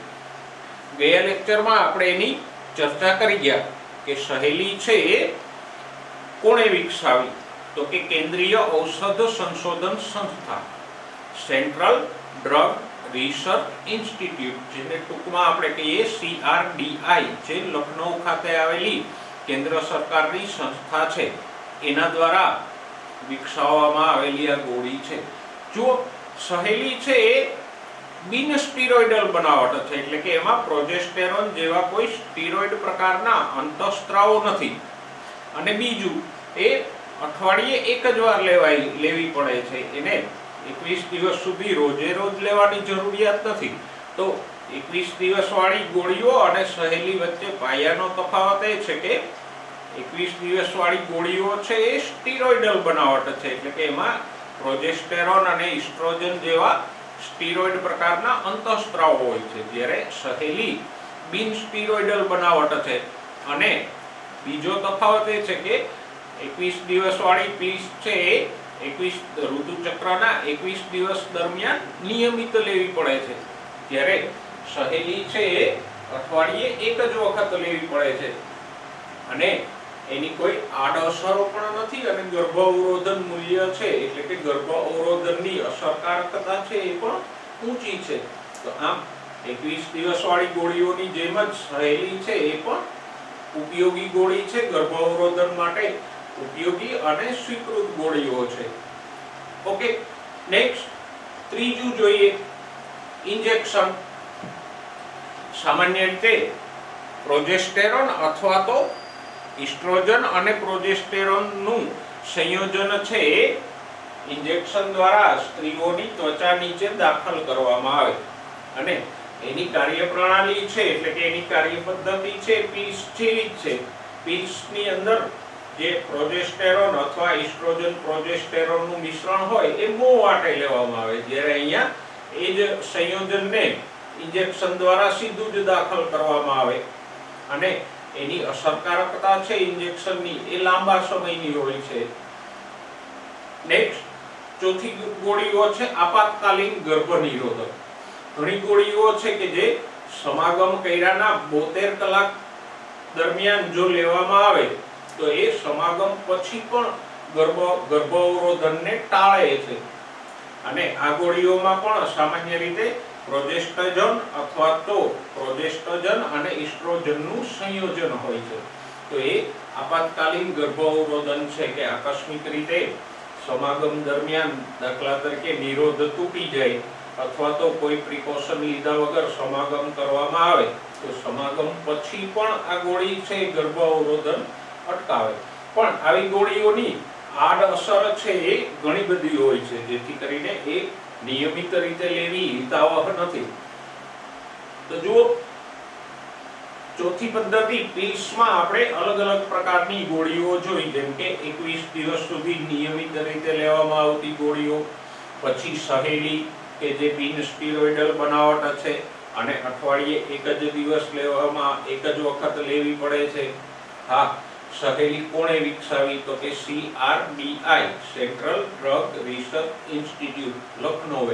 ગયા લેક્ચરમાં આપણે એની ચર્ચા કરી ગયા કે સહેલી છે એ કોણે વિકસાવી તો કે કેન્દ્રીય ઔષધ સંશોધન સંસ્થા સેન્ટ્રલ ડ્રગ રિસર્ચ ઇન્સ્ટિટ્યૂટ, જેને ટૂંકમાં આપણે કહીએ CRDI, જે લખનૌ ખાતે આવેલી કેન્દ્ર સરકારની સંસ્થા છે, એના દ્વારા વિકસાવવામાં આવેલી આ ગોળી છે. જો સહેલી છે એ બિન સ્ટીરોઇડલ બનાવટ છે, એટલે કે એમાં પ્રોજેસ્ટેરોન જેવા કોઈ સ્ટીરોઇડ પ્રકારના અંતઃસ્ત્રાવો નથી. અને બીજું, એ અઠવાડિયે એક જ વાર લેવી પડે છે. એને 21 દિવસ સુધી રોજે રોજ લેવાની જરૂરિયાત નથી. તો 21 દિવસ વાળી ગોળીઓ અને સહેલી વચ્ચે પાયાનો તફાવત એ છે કે 21 દિવસ વાળી ગોળીઓ છે એ સ્ટીરોઇડલ બનાવટ છે, એટલે કે એમાં પ્રોજેસ્ટેરોન અને ઇસ્ટ્રોજન જેવા સ્ટીરોઇડ પ્રકારના અંતઃસ્ત્રાવો હોય છે, જ્યારે સહેલી બિન સ્ટીરોઇડલ બનાવટ છે. અને બીજો તફાવત એ છે કે 21 દિવસ વાળી પીલ્સ છે એ 21 ઋતુચક્રના 21 દિવસ દરમિયાન નિયમિત લેવી પડે છે, જ્યારે સહેલી છે એ અઠવાડિયે એક જ વખત લેવી પડે છે. અને એની કોઈ આડઅસરો પણ નથી, અને ગર્ભ અવરોધન મૂલ્ય છે, એટલે કે ગર્ભ અવરોધનની અસરકારકતા છે એ પણ ઊંચી છે. તો આમ 21 દિવસ વાળી ગોળીઓની જેમ જ સહેલી છે એ પણ ઉપયોગી ગોળી છે, ગર્ભ અવરોધન માટે ઉપયોગી અને સ્વીકૃત ગોળીઓ છે. ઓકે, નેક્સ્ટ ત્રીજું જોઈએ, ઇન્જેક્શન. સામાન્ય રીતે પ્રોજેસ્ટેરોન અથવા તો ઇસ્ટ્રોજન અને પ્રોજેસ્ટેરોનનું સંયોજન છે એ ઇન્જેક્શન દ્વારા સ્ત્રીઓની ત્વચા નીચે દાખલ કરવામાં આવે. અને એની કાર્યપ્રણાલી છે, એટલે કે એની કાર્યપદ્ધતિ છે પીલ્સ જેવી જ છે. પીલ્સની અંદર જે પ્રોજેસ્ટેરોન અથવા ઇસ્ટ્રોજન પ્રોજેસ્ટેરોનનું મિશ્રણ હોય એ મોં વાટે લેવામાં આવે, જ્યારે અહીંયા એ જ સંયોજનને ઇન્જેક્શન દ્વારા સીધું જ દાખલ કરવામાં આવે. અને એની અસરકારકતા છે ઇન્જેક્શનની એ લાંબા સમયની હોય છે. નેક્સ્ટ ચોથી ગોળીઓ છે આપાતકાલીન ગર્ભ નિરોધક. ઘણી ગોળીઓ છે કે જે સમાગમ કર્યાના 72 કલાક દરમિયાન જો લેવામાં આવે તો એ સમાગમ પછી પણ ગર્ભ અવરોધનને ટાળે છે. અને આ ગોળીઓમાં પણ સામાન્ય રીતે પ્રોજેસ્ટેજન અથવા તો પ્રોજેસ્ટેજન અને ઇસ્ટ્રોજનનું સંયોજન હોય છે. તો એ આપાતકાલીન ગર્ભ અવરોધન છે કે આકસ્મિક રીતે સમાગમ દરમિયાન દાખલા તરીકે નિરોધ તૂટી જાય અથવા તો કોઈ પ્રિકોશન લીધા વગર સમાગમ કરવામાં આવે તો સમાગમ પછી પણ આ ગોળી છે ગર્ભ અવરોધન અટકાવે. પણ આવી ગોળીઓની આડઅસર છે એ ઘણી બધી હોય છે, જેથી કરીને એ નિયમિત રીતે લેવી હિતાવહ નથી. તો જુઓ, ચોથી પદ્ધતિ પીલ્સમાં આપણે અલગ અલગ પ્રકારની ગોળીઓ જોઈ, જેમ કે 21 દિવસ સુધી નિયમિત રીતે લેવામાં આવતી ગોળીઓ, પછી સહેલી કે જે બિન સ્ટીરોઇડલ બનાવટ છે અને અઠવાડિયે એક જ દિવસ લેવામાં એક જ વખત લેવી પડે છે. હા, સહેલી કોણે વિકસાવી? તો કે CRDI, central drug research institute, Lucknow.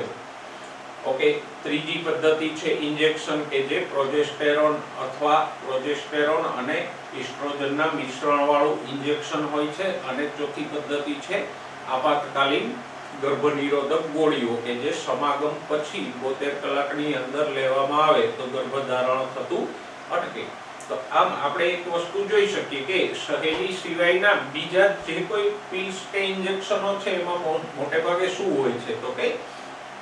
Okay, ત્રીજી પદ્ધતિ છે ઇન્જેક્શન, કે જે પ્રોજેસ્ટેરોન અથવા પ્રોજેસ્ટેરોન અને ઇસ્ટ્રોજનના મિશ્રણ વાળું ઇન્જેક્શન હોય છે. અને ચોથી પદ્ધતિ છે આપાતકાલીન ગર્ભ નિરોધક ગોળીઓ, કે જે સમાગમ પછી 72 કલાકની અંદર લેવામાં આવે તો ગર્ભધારણ થતું અટકે. તો આમ આપણે એક વસ્તુ જોઈ શકીએ કે સહેલી સિવાયના બીજા જે કોઈ પીલ્સ કે ઇન્જેક્શનો છે એમાં મોટે ભાગે શું હોય છે? તો કે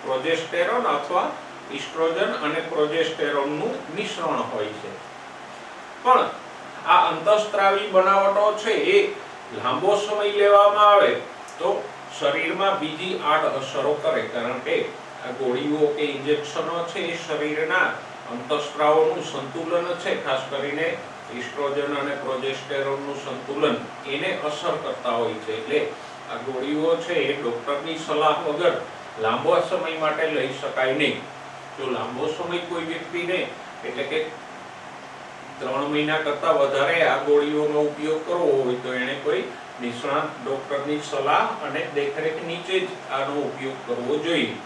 પ્રોજેસ્ટેરોન અથવા ઇસ્ટ્રોજન અને પ્રોજેસ્ટેરોનનું મિશ્રણ હોય છે. પણ આ અંતઃસ્ત્રાવી બનાવટો છે એ લાંબો સમય લેવામાં આવે તો શરીરમાં બીજી આડઅસરો કરે, કારણ કે આ ગોળીઓ કે ઇન્જેક્શનો છે એ શરીરના અંતઃસ્ત્રાવોનું સંતુલન છે, ખાસ કરીને ઇસ્ટ્રોજન અને પ્રોજેસ્ટેરોનનું સંતુલન, એને અસર કરતા હોય છે. એટલે આ ગોળીઓ છે એ ડોક્ટરની સલાહ વગર લાંબા સમય માટે લઈ શકાય નહીં. જો લાંબો સમય કોઈ વ્યક્તિને, એટલે કે 3 મહિના કરતા વધારે આ ગોળીઓનો ઉપયોગ કરવો હોય તો એને કોઈ નિષ્ણાત ડોક્ટરની સલાહ અને દેખરેખ નીચે જ આનો ઉપયોગ કરવો જોઈએ.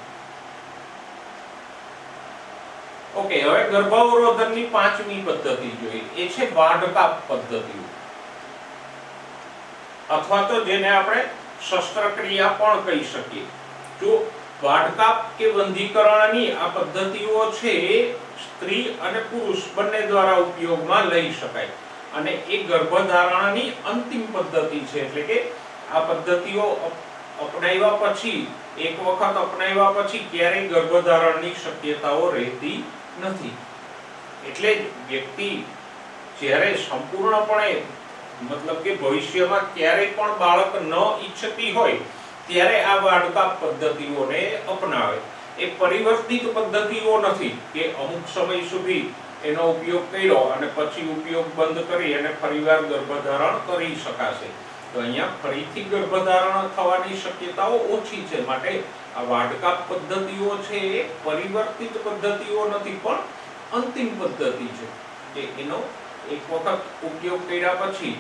ઓકે, હવે ગર્ભાવરોધનની પાંચમી પદ્ધતિ જોઈએ, એ છે વાઢકાપ પદ્ધતિ, અથવા તો જેને આપણે શસ્ત્રક્રિયા પણ કહી શકીએ. જો વાઢકાપ કે બંધીકરણની આ પદ્ધતિઓ છે સ્ત્રી અને પુરુષ બંને દ્વારા ઉપયોગમાં લઈ શકાય અને એ ગર્ભધારણની અંતિમ પદ્ધતિ છે, એટલે કે આ પદ્ધતિઓ અપનાવ્યા પછી એક વખત અપનાવ્યા પછી ક્યારેય ગર્ભધારણની શક્યતાઓ રહેતી નથી. એટલે વ્યક્તિ જ્યારે સંપૂર્ણપણે મતલબ કે ભવિષ્યમાં ક્યારેય પણ બાળક ન ઈચ્છતી હોય ત્યારે આ વાઢકાપ પદ્ધતિઓને અપનાવે. એ પરિવર્તિત પદ્ધતિઓ નથી કે અમુક સમય સુધી એનો ઉપયોગ કર્યો અને પછી ઉપયોગ બંધ કરી અને ફરીવાર ગર્ભધારણ કરી શકાશે. તો અહીંયા ફરીથી ગર્ભધારણ થવાની શક્યતાઓ ઓછી છે. માટે આ વાઢકાપ પદ્ધતિઓ છે એ પરિવર્તિત પદ્ધતિઓ નથી પણ અંતિમ પદ્ધતિ છે કે એનો એક વખત ઉપયોગ કર્યા પછી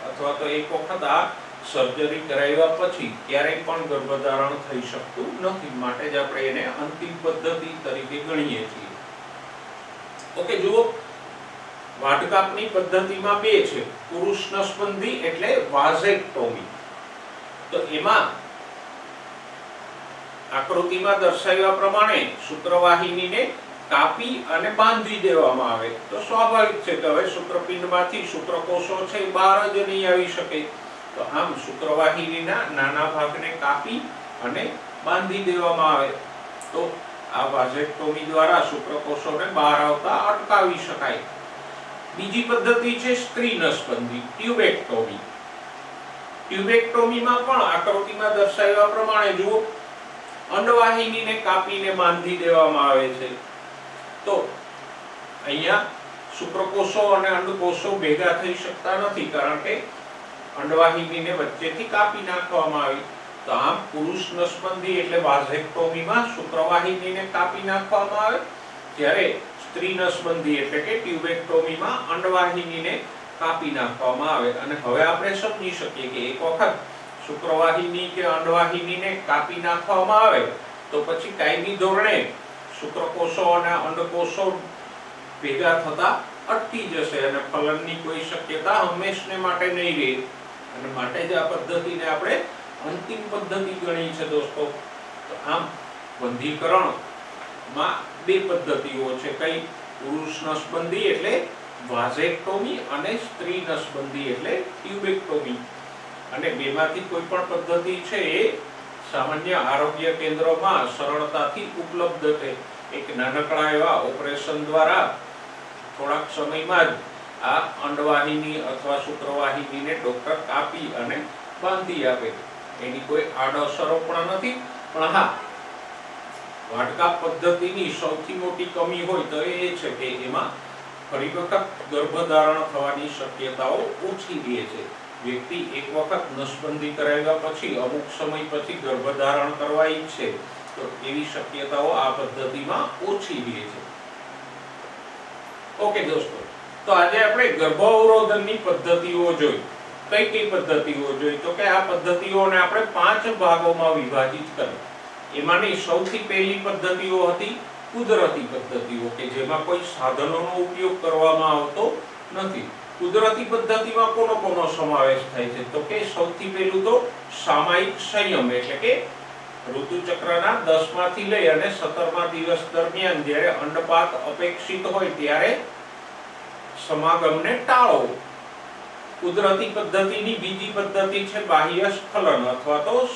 અથવા તો એક વખત આ સર્જરી કરાવ્યા પછી ક્યારેય પણ ગર્ભધારણ થઈ શકતું નથી. માટે જ આપણે એને અંતિમ પદ્ધતિ તરીકે ગણીએ છીએ. ઓકે, જુઓ, વાઢકાપની પદ્ધતિમાં બે છે. પુરુષ નસબંધી એટલે વાઝેક્ટોમી. તો એમાં આકૃતિમાં દર્શાવ્યા પ્રમાણે શુક્રવાહિનીને કાપી અને બાંધી દેવામાં આવે. તો સ્વાભાવિક છે કે હવે શુક્રપિંડમાંથી શુક્રકોષો છે બહાર જ નહીં આવી શકે. તો આમ શુક્રવાહિનીના નાના ભાગને કાપી અને બાંધી દેવામાં આવે. તો આ વાઝેક્ટોમી દ્વારા શુક્રકોષોને બહાર આવતા અટકાવી શકાય. બીજી પદ્ધતિ છે સ્ત્રી નસબંધી, ટ્યુબેક્ટોમી. ટ્યુબેક્ટોમીમાં પણ આકૃતિમાં દર્શાવ્યા પ્રમાણે જુઓ, અંડવાહિનીને કાપીને બાંધી દેવામાં આવે છે. તો અહીંયા શુક્રકોષો અને અંડકોષો ભેગા થઈ શકતા નથી કારણ કે અંડવાહિનીને વચ્ચેથી કાપી નાખવામાં આવી. તો આમ પુરુષ નસબંધી એટલે વાઝેક્ટોમીમાં શુક્રવાહિનીને કાપી નાખવામાં આવે, જ્યારે સ્ત્રી નસબંધી એટલે કે ટ્યુબેક્ટોમીમાં અંડવાહિનીને કાપી નાખવામાં આવે. અને હવે આપણે સમજી શકીએ કે એક વખત શુક્રવાહિની કે અંડવાહિનીને કાપી નાખવામાં આવે તો પછી કાયમી ધોરણે શુક્રકોષો અને અંડકોષો ભેગા થતા અટકી જશે અને ફલનની કોઈ શક્યતા હંમેશને માટે નહીં રહે. અને માટે જ આ પદ્ધતિને આપણે અંતિમ પદ્ધતિ ગણી છે દોસ્તો. તો આમ બંધીકરણમાં બે પદ્ધતિઓ છે. કઈ? પુરુષ નસબંધી એટલે વાઝેક્ટોમી અને સ્ત્રી નસબંધી એટલે ટ્યુબેક્ટોમી. અને બેમાંથી કોઈ પણ પદ્ધતિ છે એ સામાન્ય આરોગ્ય કેન્દ્રોમાં સરળતાથી ઉપલબ્ધ છે. એક નાનકડા એવા ઓપરેશન દ્વારા થોડાક સમયમાં જ આ અંડવાહિની અથવા શુક્રવાહિનીને ડોક્ટર કાપી અને બાંધી આપે. એની કોઈ આડઅસરો પણ નથી. પણ હા, વાઢકાપ પદ્ધતિની સૌથી મોટી કમી હોય તો એ છે કે એમાં ફરી વખત ગર્ભધારણ થવાની શક્યતાઓ ઓછી રહે છે. વ્યક્તિ એક વખત નસબંધી કરાવ્યા પછી અમુક સમય પછી ગર્ભધારણ કરવા ઈચ્છે તો એવી શક્યતાઓ આ પદ્ધતિમાં ઓછી રહે છે. ઓકે દોસ્તો, તો આજે આપણે ગર્ભ અવરોધનની પદ્ધતિઓ જોઈ. કઈ કઈ પદ્ધતિઓ જોઈ? તો કે આ પદ્ધતિઓને આપણે 5 ભાગોમાં વિભાજિત કરી. એમાંની સૌથી પહેલી પદ્ધતિઓ હતી કુદરતી પદ્ધતિઓ કે જેમાં કોઈ સાધનોનો ઉપયોગ કરવામાં આવતો નથી. કુદરતી પદ્ધતિમાં કોનો સમાવેશ થાય છે? તો કે સૌથી પહેલું તો સામયિક સંયમ એટલે કે ઋતુચક્રના 10 માંથી લઈ અને 17મા દિવસ દરમિયાન જ્યારે અંડપાત અપેક્ષિત હોય ત્યારે સમાગમને ટાળો. કુદરતી પદ્ધતિની બીજી પદ્ધતિ છે બાહ્ય સ્ખલન અથવા તો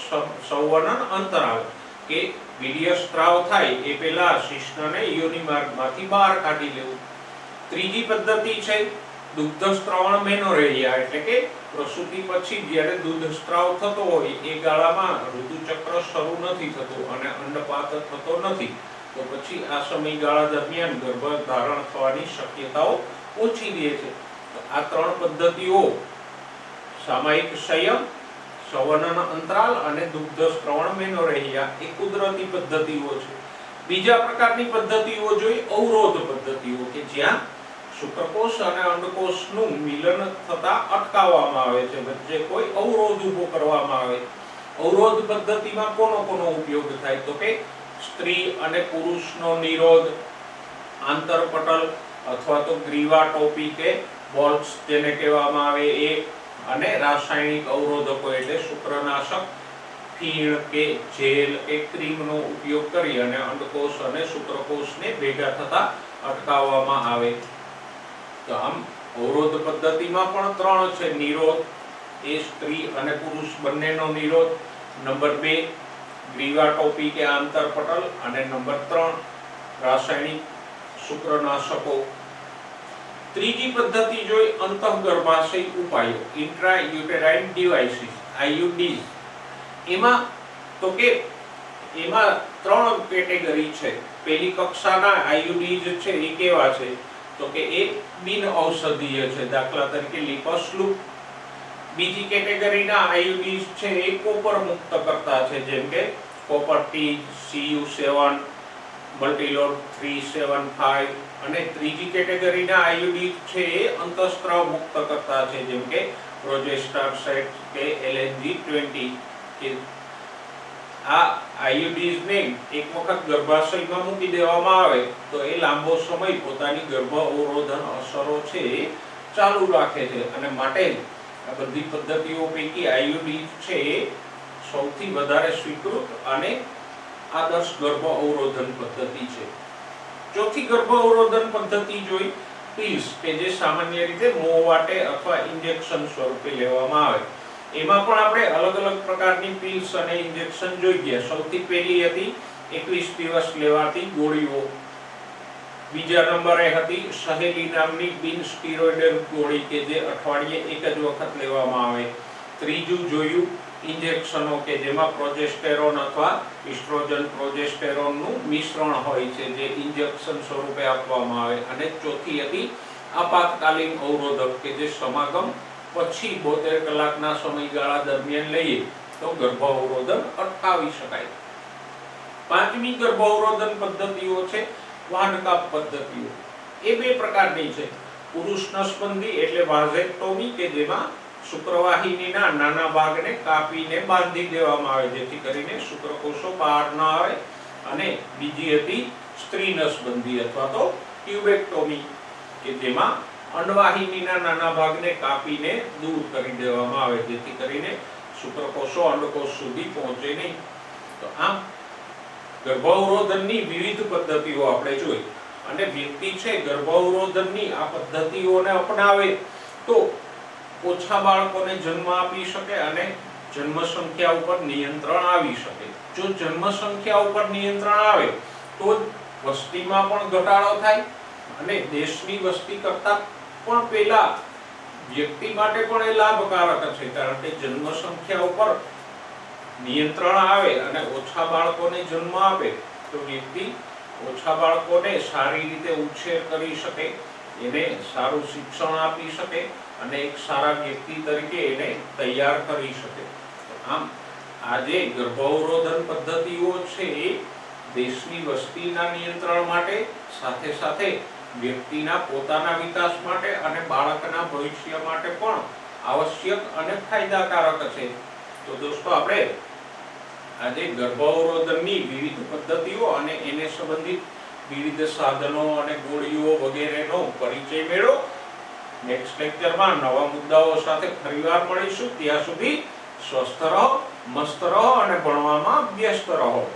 સંવનન અંતરાલ કે વીર્ય સ્ત્રાવ થાય એ પહેલા શિશ્નને યોનિ માર્ગમાંથી બહાર કાઢી લેવું. ત્રીજી પદ્ધતિ છે દુગ્ધ સ્ત્રાવણ મેનોરેહિયા એટલે કે પ્રસૂતિ પછી જ્યારે દૂધ સ્ત્રાવ થતો હોય એ ગાળામાં ઋતુચક્ર શરૂ નથી થતું અને અંડપાત થતો નથી, તો પછી આ સમયગાળા દરમિયાન ગર્ભધારણ થવાની શક્યતાઓ ઓછી રહે છે. આ 3 પદ્ધતિઓ સામયિક સંયમ, સંવનન અંતરાલ અને દુગ્ધ સ્ત્રાવણ મેનોરેહિયા એ કુદરતી પદ્ધતિઓ છે. બીજા પ્રકારની પદ્ધતિઓ જોઈ અવરોધ પદ્ધતિઓ કે જ્યાં શુક્રકોષ અને અંડકોષનું મિલન થતા અટકાવવામાં આવે છે, વચ્ચે કોઈ અવરોધ ઊભો કરવામાં આવે. અવરોધ પદ્ધતિમાં કોનો ઉપયોગ થાય? તો કે સ્ત્રી અને પુરુષનો નિરોધ, આંતરપટલ અથવા તો ગ્રીવા ટોપી કે બોલ્સ જેને કહેવામાં આવે એ, અને રાસાયણિક અવરોધકો એટલે શુક્રનાશક, ફીણ કે જેલ કે ક્રીમનો ઉપયોગ કરી અને અંડકોષ અને શુક્રકોષને ભેગા થતા અટકાવવામાં આવે. તો આમ અવરોધ પદ્ધતિમાં પણ 3 છે. નિરોધ, એ સ્ત્રી અને પુરુષ બંનેનો નિરોધ. નંબર 2 ગ્રીવાટોપી કે આંતરપટલ. અને નંબર 3 રાસાયણિક શુક્રનાશકો. ત્રીજી પદ્ધતિ જોઈ અંતઃગર્ભાશય ઉપાયો, ઇન્ટ્રાયુટેરાઇન ડિવાઇસીસ, IUDs. એમાં તો કે એમાં 3 કેટેગરી છે. પહેલી કક્ષાના IUDs છે એ કેવા છે? તો કે એ બિન ઔષધીય છે, દાખલા તરીકે લિપસલુપ. બીજી કેટેગરીના IUDs છે એ કોપર મુક્ત કરતા છે, જેમ કે કોપર ટી, CU7, મલ્ટીલોડ 375. અને ત્રીજી કેટેગરીના IUDs છે એ અંતઃસ્ત્રાવ મુક્ત કરતા છે, જેમ કે પ્રોજેસ્ટાર કે LNG-20. કે આ IUDs ને એક વખત ગર્ભાશયમાં મૂકી દેવામાં આવે તો એ લાંબો સમય પોતાની ગર્ભ અવરોધન અસરો છે એ ચાલુ રાખે છે. અને માટે આ બધી પદ્ધતિઓ પૈકી IUDs છે એ સૌથી વધારે સ્વીકૃત અને આદર્શ ગર્ભ અવરોધન પદ્ધતિ છે. ચોથી ગર્ભ અવરોધન પદ્ધતિ જોઈ પિલ્સ, કે જે સામાન્ય રીતે મોં વાટે અથવા ઇન્જેક્શન સ્વરૂપે લેવામાં આવે. એમાં પણ આપણે અલગ અલગ પ્રકારની પિલ્સ અને ઇન્જેક્શન જોઈ ગયા. સૌથી પહેલી હતી 21 દિવસ લેવાતી ગોળીઓ. બીજા નંબરે હતી સહેલી નામની બિન સ્ટીરોઇડલ ગોળી, કે જે અઠવાડિયે એક જ વખત લેવામાં આવે. ત્રીજું જોયું ઇન્જેક્શનો, કે જેમાં પ્રોજેસ્ટેરોન અથવા ઇસ્ટ્રોજન પ્રોજેસ્ટેરોનનું મિશ્રણ હોય છે, જે ઇન્જેક્શન સ્વરૂપે આપવામાં આવે. અને ચોથી હતી આપાતકાલીન અવરોધક, કે જે સમાગમ પછી 72 કલાકના સમયગાળા દરમિયાન લઈએ તો ગર્ભ અવરોધન અટકાવી શકાય. પાંચમી ગર્ભ અવરોધન પદ્ધતિઓ છે વાહનકાપ પદ્ધતિઓ. એ 2 પ્રકારની છે. પુરુષ નસબંધી એટલે વાઝેક્ટોમી, કે જેમાં શુક્રવાહિનીના નાના ભાગને કાપીને બાંધી દેવામાં આવે, જેથી કરીને શુક્રકોષો બહાર ન આવે. અને બીજી હતી સ્ત્રી નસબંધી અથવા તો ટ્યુબેક્ટોમી, કે જેમાં અંડવાહિનીના નાના ભાગને કાપીને દૂર કરી દેવામાં આવે, જેથી કરીને શુક્રકોષો અંડકોષ સુધી પહોંચે નહીં. તો આમ ગર્ભ અવરોધનની વિવિધ પદ્ધતિઓ આપણે જોઈ. અને વ્યક્તિ છે ગર્ભ અવરોધનની આ પદ્ધતિઓને અપનાવે તો ઓછા બાળકોને જન્મ આપી શકે અને જન્મ સંખ્યા ઉપર નિયંત્રણ આવી શકે. જો જન્મ સંખ્યા ઉપર નિયંત્રણ આવે તો વસ્તીમાં પણ ઘટાડો થાય અને દેશની વસ્તી કરતા પણ પહેલા વ્યક્તિ માટે પણ એ લાભકારક છે, કારણ કે જન્મ સંખ્યા ઉપર નિયંત્રણ આવે અને ઓછા બાળકોને જન્મ આપે તો વ્યક્તિ ઓછા બાળકોને સારી રીતે ઉછેર કરી શકે, એને સારું શિક્ષણ આપી શકે અને એક સારા વ્યક્તિ તરીકે એને તૈયાર કરી શકે. આમ આજે ગર્ભ અવરોધન પદ્ધતિઓ છે એ દેશની વસ્તીના નિયંત્રણ માટે, સાથે સાથે વ્યક્તિના પોતાના વિકાસ માટે અને બાળકના ભવિષ્ય માટે પણ આવશ્યક અને ફાયદાકારક છે. તો દોસ્તો, આપણે આજે ગર્ભ અવરોધનની વિવિધ પદ્ધતિઓ અને એને સંબંધિત વિવિધ સાધનો અને ગોળીઓ વગેરેનો પરિચય મેળવો. નેક્સ્ટ લેક્ચરમાં નવા મુદ્દાઓ સાથે ફરીવાર મળીશું. ત્યાં સુધી સ્વસ્થ રહો, મસ્ત રહો અને ભણવામાં વ્યસ્ત રહો.